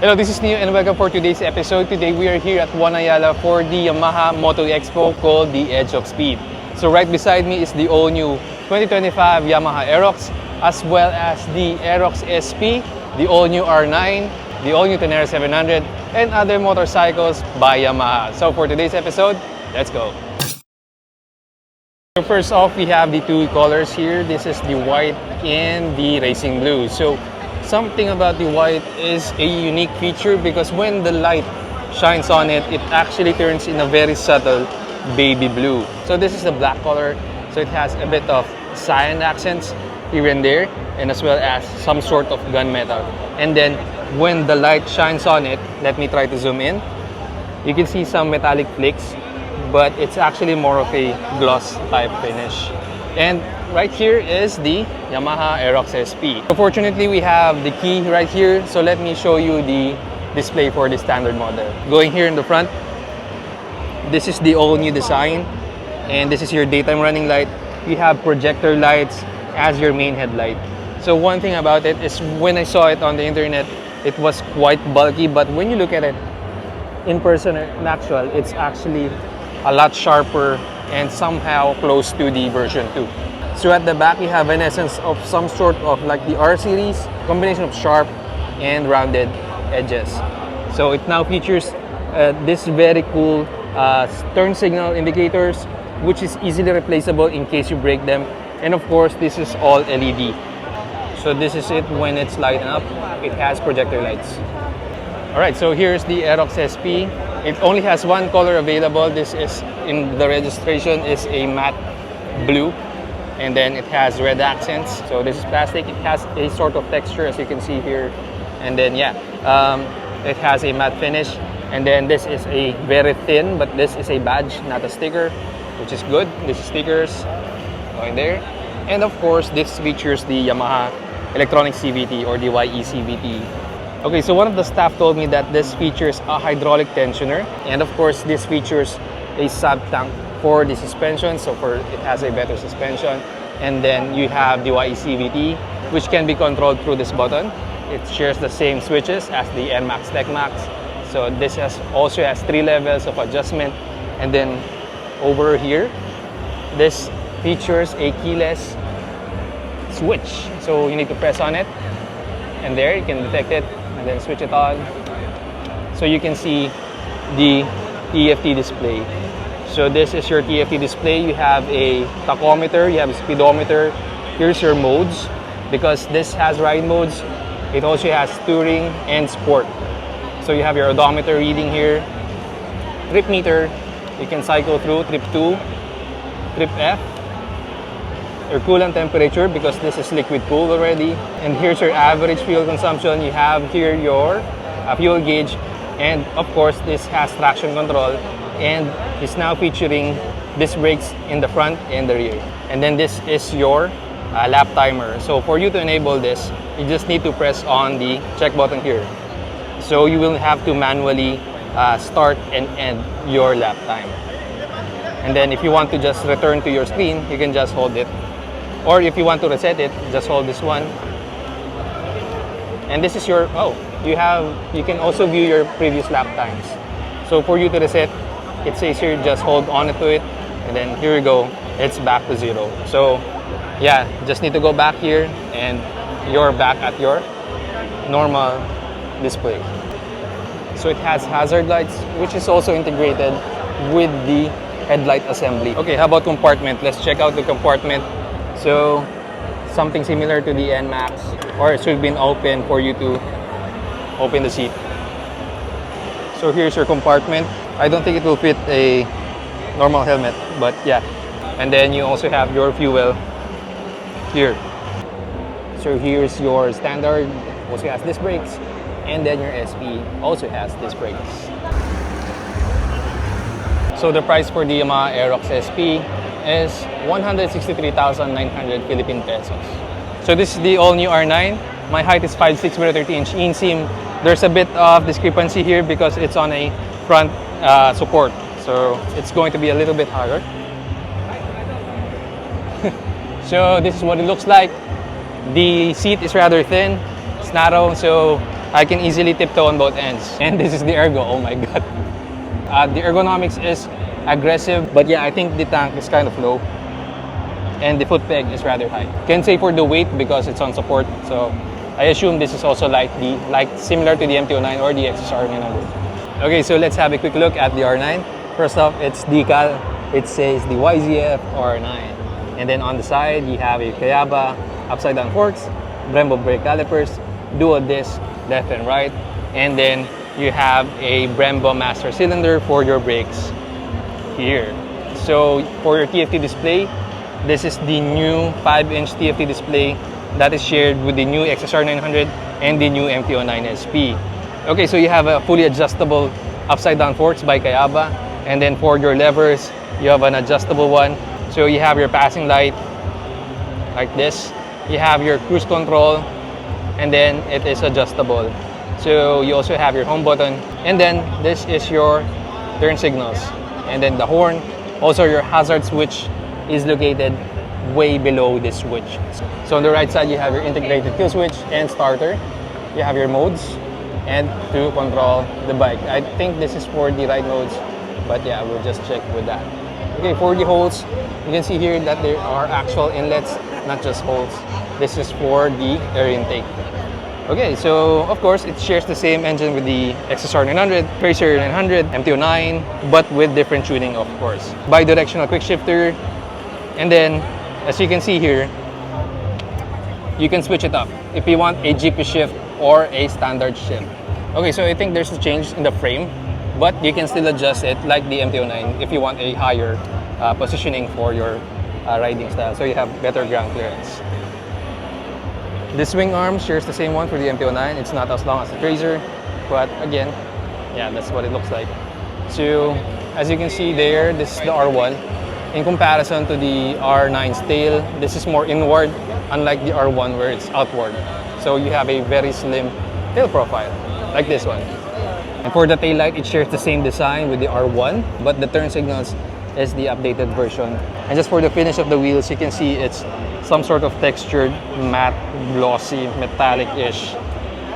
Hello, this is Neo and welcome for today's episode. Today we are here at Ayala for the Yamaha Moto Expo called the Edge of Speed. So right beside me is the all-new 2025 Yamaha Aerox, as well as the Aerox SP, the all-new R9, the all-new Tenere 700, and other motorcycles by Yamaha. So for today's episode, let's go. So first off, we have the two colors here. This is the white and the racing blue. So something about the white is a unique feature because when the light shines on it, it actually turns in a very subtle baby blue. So this is the black color, so it has a bit of cyan accents here and there, and as well as some sort of gunmetal. And then when the light shines on it, let me try to zoom in, you can see some metallic flakes, but it's actually more of a gloss type finish. And right here is the Yamaha Aerox SP. Fortunately, we have the key right here, so let me show you the display for the standard model. Going here in the front, this is the all-new design, and this is your daytime running light. You have projector lights as your main headlight. So one thing about it is when I saw it on the internet, it was quite bulky, but when you look at it in person, in actual, it's actually a lot sharper and somehow close to the version 2. So at the back, you have an essence of some sort of like the R series, combination of sharp and rounded edges. So it now features this very cool turn signal indicators, which is easily replaceable in case you break them. And of course, this is all LED. So this is it when it's lighting up. It has projector lights. Alright, so here's the Aerox SP. It only has one color available. This is in the registration is a matte blue, and then it has red accents. So this is plastic. It has a sort of texture as you can see here, and then it has a matte finish. And then this is a very thin, but this is a badge, not a sticker, which is good. This is stickers going there, and of course this features the Yamaha electronic CVT or the YECVT. Okay, so one of the staff told me that this features a hydraulic tensioner, and of course this features a sub tank for the suspension, so it has a better suspension. And then you have the YECVT, which can be controlled through this button. It shares the same switches as the NMAX TechMax. So this also has 3 levels of adjustment. And then over here, this features a keyless switch. So you need to press on it, and there you can detect it, and then switch it on. So you can see the TFT display. So this is your TFT display. You have a tachometer, you have a speedometer. Here's your modes. Because this has ride modes, it also has touring and sport. So you have your odometer reading here, trip meter. You can cycle through trip 2, trip F, your coolant temperature because this is liquid cooled already. And here's your average fuel consumption. You have here your fuel gauge, and of course this has traction control, and it's now featuring disc brakes in the front and the rear. And then this is your lap timer. So for you to enable this, you just need to press on the check button here. So you will have to manually start and end your lap time. And then if you want to just return to your screen, you can just hold it. Or if you want to reset it, just hold this one. And this is your, you can also view your previous lap times. So for you to reset, it says here, just hold on to it, and then here we go, it's back to 0. So yeah, just need to go back here, and you're back at your normal display. So it has hazard lights, which is also integrated with the headlight assembly. Okay, how about compartment? Let's check out the compartment. So something similar to the NMAX, or it should be open for you to open the seat. So here's your compartment. I don't think it will fit a normal helmet, but yeah. And then you also have your fuel here. So here's your standard, also has disc brakes, and then your SP also has disc brakes. So the price for the Yamaha Aerox SP is 163,900 Philippine pesos. So this is the all-new R9. My height is 5'6" with a 30-inch inseam. There's a bit of discrepancy here because it's on a front support. So it's going to be a little bit harder. So this is what it looks like. The seat is rather thin, it's narrow, so I can easily tiptoe on both ends. And this is the ergo, oh my god. The ergonomics is aggressive, but yeah, I think the tank is kind of low. And the foot peg is rather high. Can't say for the weight because it's on support, so I assume this is also like similar to the MT-09 or the XSR-900. Okay, so let's have a quick look at the R9. First off, it's decal. It says the YZF-R9. And then on the side, you have a Kayaba upside down forks, Brembo brake calipers, dual disc, left and right. And then you have a Brembo master cylinder for your brakes here. So for your TFT display, this is the new 5-inch TFT display that is shared with the new XSR-900 and the new MT-09 SP. Okay, so you have a fully adjustable upside down forks by Kayaba, and then for your levers, you have an adjustable one. So you have your passing light like this. You have your cruise control, and then it is adjustable. So you also have your home button, and then this is your turn signals, and then the horn. Also your hazard switch is located way below this switch. So on the right side, you have your integrated kill switch and starter. You have your modes and to control the bike. I think this is for the ride modes, but yeah, we'll just check with that. Okay, for the holes, you can see here that there are actual inlets, not just holes. This is for the air intake. Okay, so of course it shares the same engine with the XSR-900, Racer 900, MT-09, but with different tuning, of course. Bi-directional quick shifter, and then as you can see here, you can switch it up if you want a GP shift or a standard shift. Okay, so I think there's a change in the frame, but you can still adjust it like the MT-09 if you want a higher positioning for your riding style. So you have better ground clearance. The swing arm shares the same one for the MT-09. It's not as long as the Tracer, but again, yeah, that's what it looks like. So as you can see there, this is the R1. In comparison to the R9's tail, this is more inward, unlike the R1 where it's outward. So you have a very slim tail profile, like this one. And for the tail light, it shares the same design with the R1, but the turn signals is the updated version. And just for the finish of the wheels, you can see it's some sort of textured, matte, glossy, metallic-ish.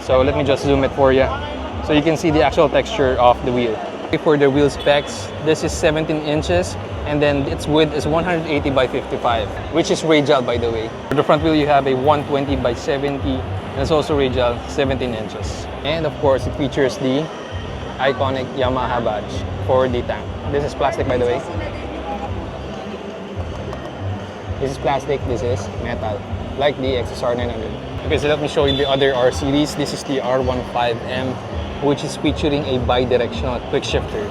So let me just zoom it for you. So you can see the actual texture of the wheel. For the wheel specs, this is 17 inches, and then its width is 180 by 55, which is radial, by the way. For the front wheel, you have a 120 by 70, and it's also radial, 17 inches. And of course, it features the iconic Yamaha badge for the tank. This is plastic, by the way. This is plastic, this is metal, like the XSR-900. Okay, so let me show you the other R series. This is the R15M, which is featuring a bi-directional quick shifter.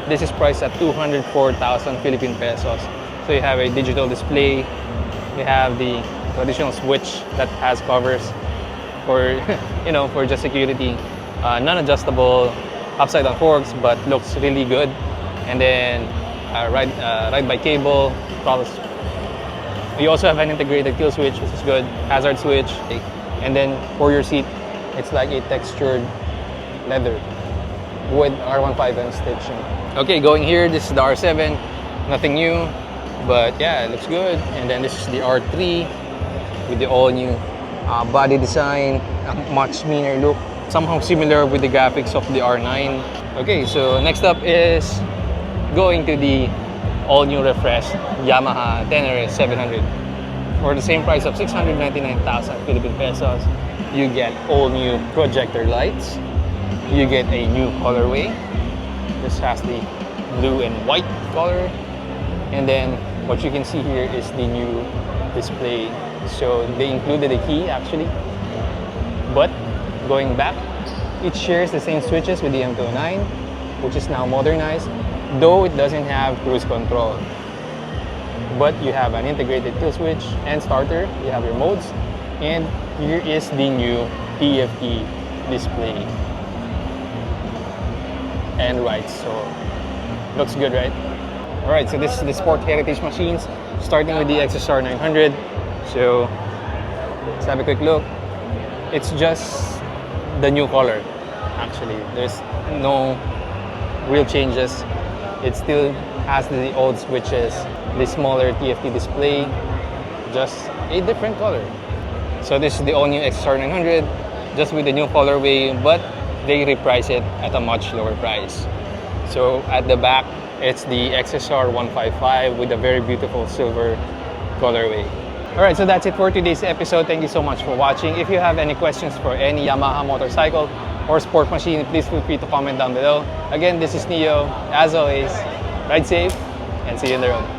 This is priced at 204,000 Philippine pesos. So you have a digital display, you have the traditional switch that has covers for, you know, for just security, non-adjustable upside down forks, but looks really good. And then ride by cable, throttles. You also have an integrated kill switch, which is good, hazard switch, and then for your seat, it's like a textured leather with R15M stitching. Okay, going here, this is the R7, nothing new, but yeah, it looks good. And then this is the R3 with the all new body design, a much meaner look, somehow similar with the graphics of the R9. Okay, so next up is going to the all new refreshed Yamaha Tenere 700. For the same price of 699,000 Philippine pesos, you get all new projector lights. You get a new colorway. This has the blue and white color. And then what you can see here is the new display. So they included a key actually. But going back, it shares the same switches with the MT-09, which is now modernized, though it doesn't have cruise control. But you have an integrated kill switch and starter. You have your modes. And here is the new TFT display. And right, so looks good, right? All right, so this is the Sport Heritage machines, starting with the XSR-900. So let's have a quick look. It's just the new color, actually. There's no real changes. It still has the old switches, the smaller TFT display, just a different color. So this is the all-new XSR-900, just with the new colorway, but they reprice it at a much lower price. So at the back, it's the XSR 155 with a very beautiful silver colorway. Alright, so that's it for today's episode. Thank you so much for watching. If you have any questions for any Yamaha motorcycle or sport machine, please feel free to comment down below. Again, this is Neo. As always, ride safe and see you on the road.